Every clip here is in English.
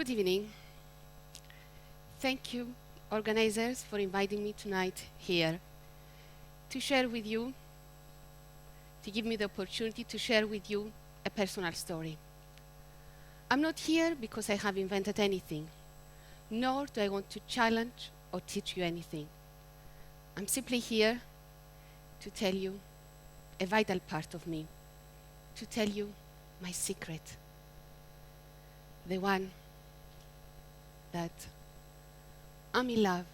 Good evening. Thank you, organizers, for inviting me tonight here to share with you, to give me the opportunity to share with you a personal story. I'm not here because I have invented anything, nor do I want to challenge or teach you anything. I'm simply here to tell you a vital part of me, to tell you my secret, the one that I'm in love.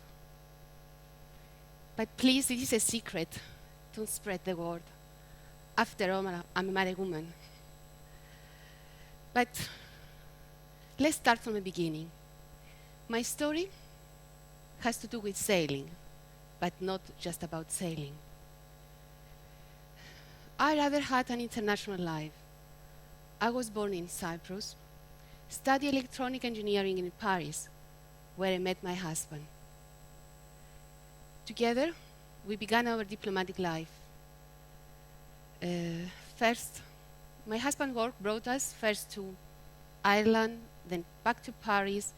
But please, it is a secret. Don't spread the word. After all, I'm a married woman. But let's start from the beginning. My story has to do with sailing, but not just about sailing. I rather had an international life. I was born in Cyprus, studied electronic engineering in Paris, where I met my husband. Together, we began our diplomatic life. First, my husband's work brought us first to Ireland, then back to Paris,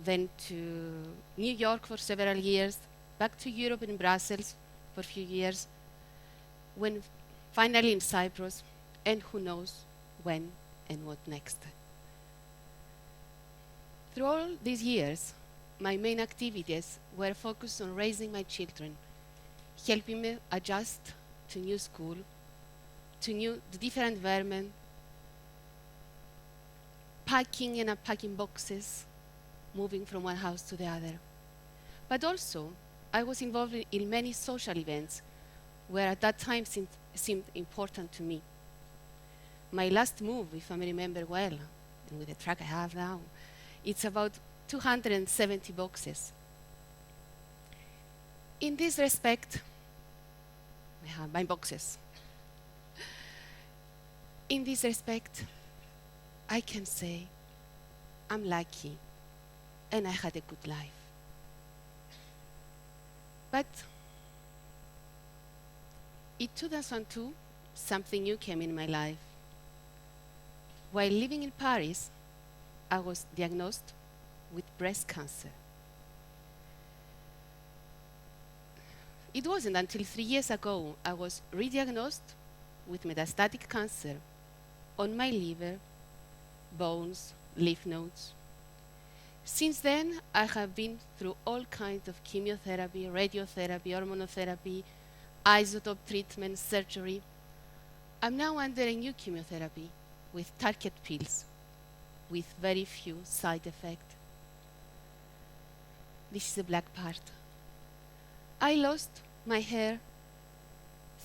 then to New York for several years, back to Europe in Brussels for a few years, when finally in Cyprus, and who knows when and what next. Through all these years, my main activities were focused on raising my children, helping me adjust to new school, to the different environment, packing and unpacking boxes, moving from one house to the other. But also, I was involved in many social events where at that time seemed important to me. My last move, if I remember well, and with the truck I have now, it's about 270 boxes. In this respect, I have my boxes. In this respect, I can say I'm lucky and I had a good life. But in 2002, something new came in my life. While living in Paris, I was diagnosed with breast cancer. It wasn't until 3 years ago I was re-diagnosed with metastatic cancer on my liver, bones, lymph nodes. Since then, I have been through all kinds of chemotherapy, radiotherapy, hormonotherapy, isotope treatment, surgery. I'm now under a new chemotherapy with target pills, with very few side effects. This is the black part. I lost my hair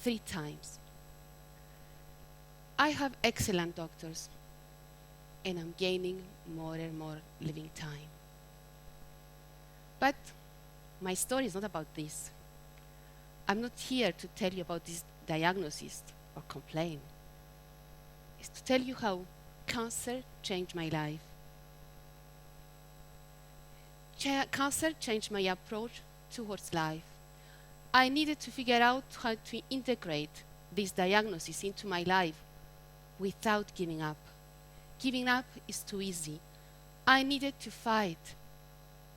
3 times. I have excellent doctors, and I'm gaining more and more living time. But my story is not about this. I'm not here to tell you about this diagnosis or complain. It's to tell you how cancer changed my life. Cancer changed my approach towards life. I needed to figure out how to integrate this diagnosis into my life without giving up. Giving up is too easy. I needed to fight,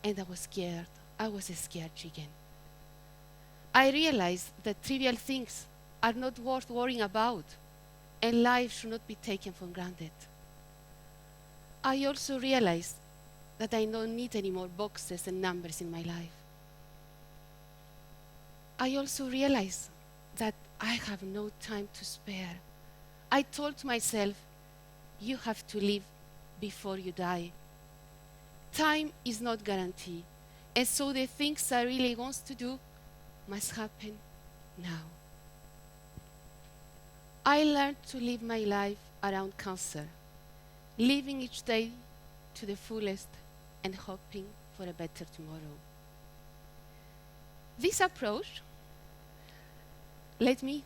and I was scared. I was a scared chicken. I realized that trivial things are not worth worrying about, and life should not be taken for granted. I also realized that I don't need any more boxes and numbers in my life. I also realized that I have no time to spare. I told myself, you have to live before you die. Time is not guaranteed, and so the things I really want to do must happen now. I learned to live my life around cancer, living each day to the fullest and hoping for a better tomorrow. This approach led me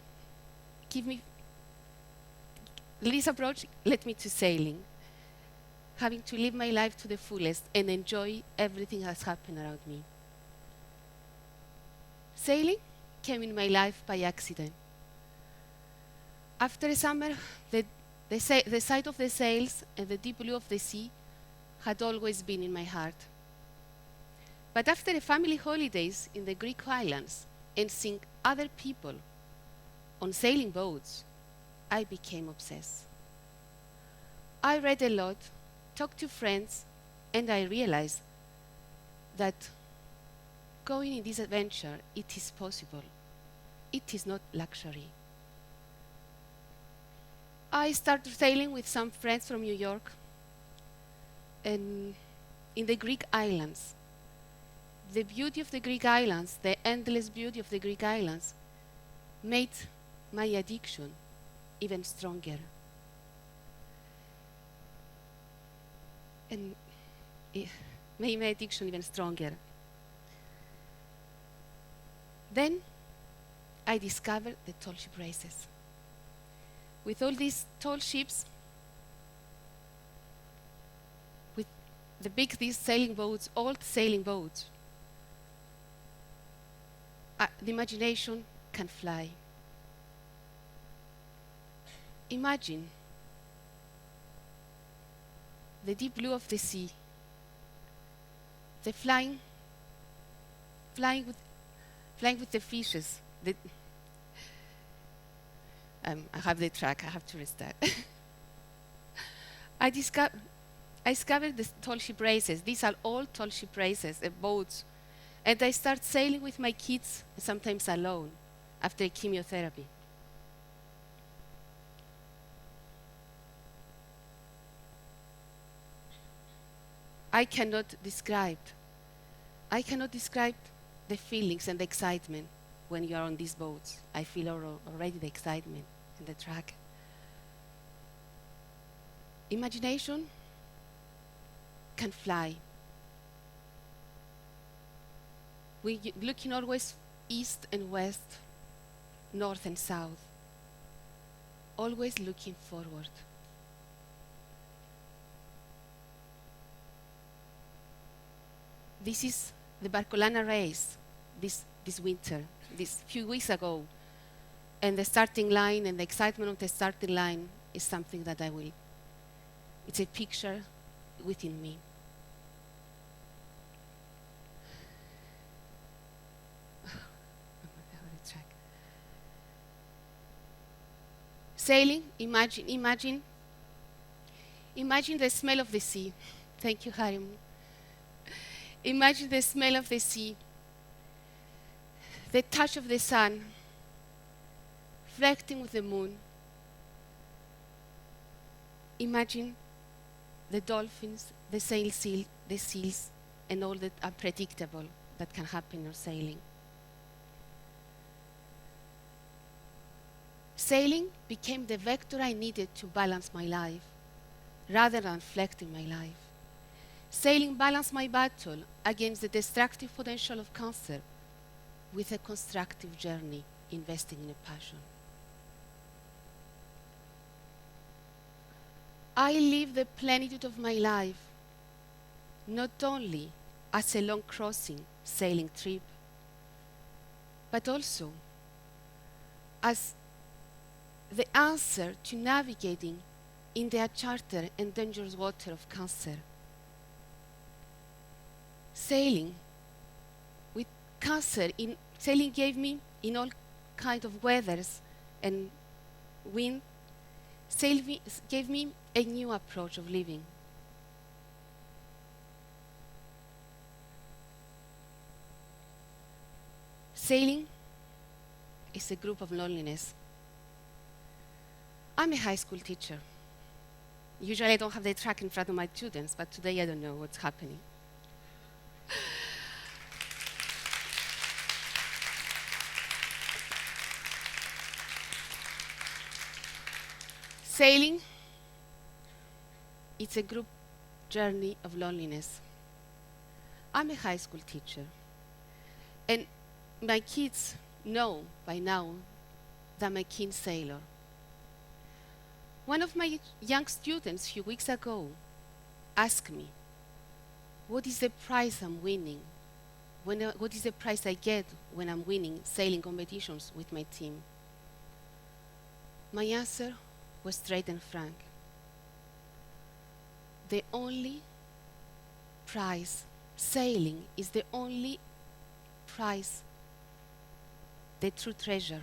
to sailing, having to live my life to the fullest and enjoy everything that's happened around me. Sailing came in my life by accident. After a summer, the sight of the sails and the deep blue of the sea had always been in my heart. But after the family holidays in the Greek islands and seeing other people on sailing boats, I became obsessed. I read a lot, talked to friends, and I realized that going in this adventure, it is possible. It is not luxury. I started sailing with some friends from New York and in the Greek islands. The beauty of the Greek islands, the endless beauty of the Greek islands, made my addiction even stronger. And it made my addiction even stronger. Then I discovered the tall ship races. With all these tall ships, with these sailing boats, old sailing boats, the imagination can fly. Imagine the deep blue of the sea, the flying with the fishes. I have the track, I have to restart. I discovered the tall ship races. These are all tall ship races, boats. And I start sailing with my kids, sometimes alone, after chemotherapy. I cannot describe the feelings and the excitement when you are on these boats. I feel already the excitement and the track. Imagination can fly. We're looking always east and west, north and south, always looking forward. This is the Barcolana race this winter, this few weeks ago. And the starting line and the excitement of the starting line is something that it's a picture within me. Sailing, imagine the smell of the sea. Thank you, Harim. Imagine the smell of the sea, the touch of the sun, reflecting with the moon. Imagine the dolphins, the seals, and all that unpredictable that can happen on sailing. Sailing became the vector I needed to balance my life, rather than reflecting my life. Sailing balanced my battle against the destructive potential of cancer with a constructive journey, investing in a passion. I live the plenitude of my life, not only as a long crossing sailing trip, but also as the answer to navigating in the uncharted and dangerous water of cancer. Sailing with cancer, sailing gave me, in all kinds of weathers and wind, sailing gave me a new approach of living. Sailing is a group of loneliness. I'm a high school teacher. Usually I don't have the track in front of my students, but today I don't know what's happening. Sailing, it's a group journey of loneliness. I'm a high school teacher, and my kids know by now that I'm a keen sailor. One of my young students a few weeks ago asked me, what is the prize I'm winning? What is the prize I get when I'm winning sailing competitions with my team? My answer was straight and frank. The only prize. Sailing is the only prize, the true treasure.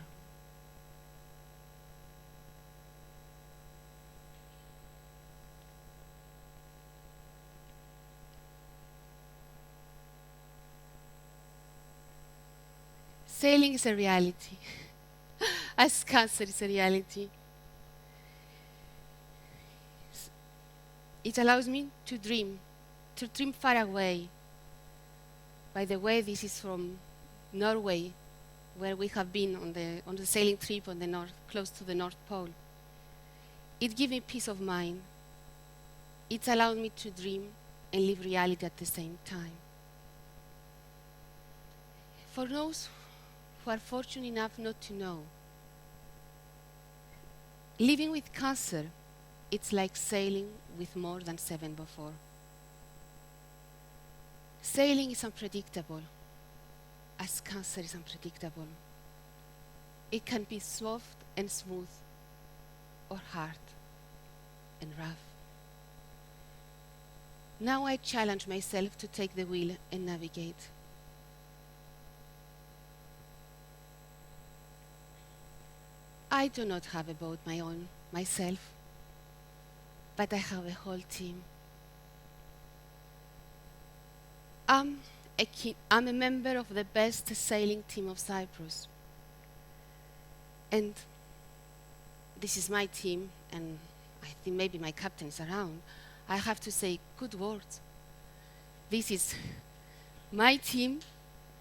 Sailing is a reality, as cancer is a reality. It allows me to dream far away. By the way, this is from Norway, where we have been on the sailing trip on the north, close to the North Pole. It gives me peace of mind. It allowed me to dream and live reality at the same time. For those who are fortunate enough not to know, living with cancer, it's like sailing with more than 7 before. Sailing is unpredictable, as cancer is unpredictable. It can be soft and smooth, or hard and rough. Now I challenge myself to take the wheel and navigate. I do not have a boat my own myself, but I have a whole team. I'm a member of the best sailing team of Cyprus. And this is my team, and I think maybe my captain is around. I have to say good words. This is my team,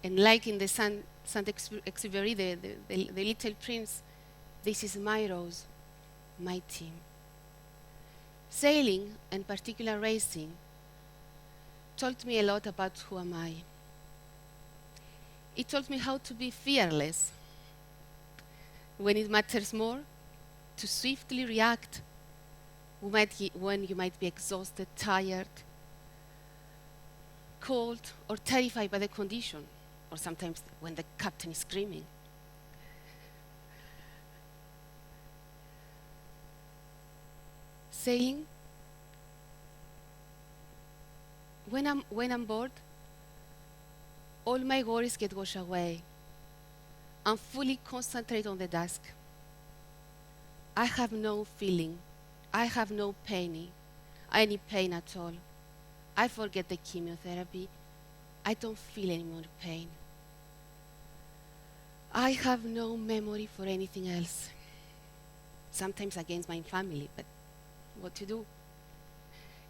and like in the Saint-Exupéry, the Little Prince, this is my rose, my team. Sailing, and particular racing, told me a lot about who am I. It taught me how to be fearless when it matters more, to swiftly react when you might be exhausted, tired, cold, or terrified by the condition, or sometimes when the captain is screaming. Sailing, when I'm bored, all my worries get washed away. I'm fully concentrated on the task. I have no feeling. I have no pain, any pain at all. I forget the chemotherapy. I don't feel any more pain. I have no memory for anything else. Sometimes against my family, but what to do?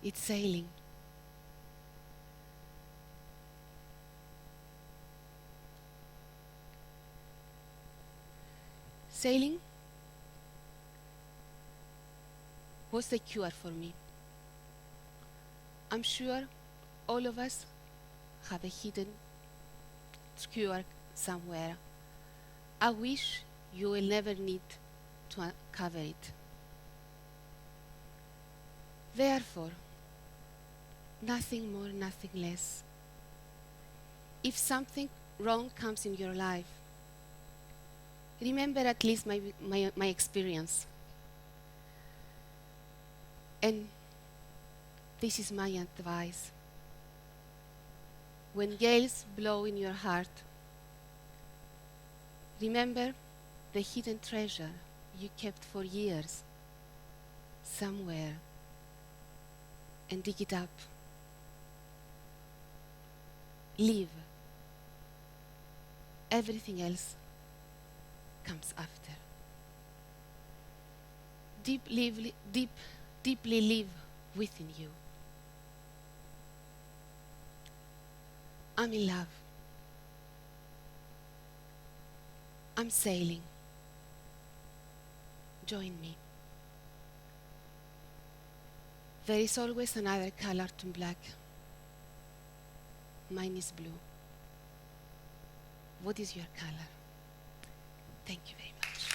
It's sailing. Sailing was the cure for me. I'm sure all of us have a hidden cure somewhere. I wish you will never need to uncover it. Therefore, nothing more, nothing less. If something wrong comes in your life, remember at least my experience. And this is my advice. When gales blow in your heart, remember the hidden treasure you kept for years somewhere, and dig it up. Live. Everything else comes after. Deeply live within you. I'm in love. I'm sailing. Join me. There is always another color to black. Mine is blue. What is your color? Thank you very much.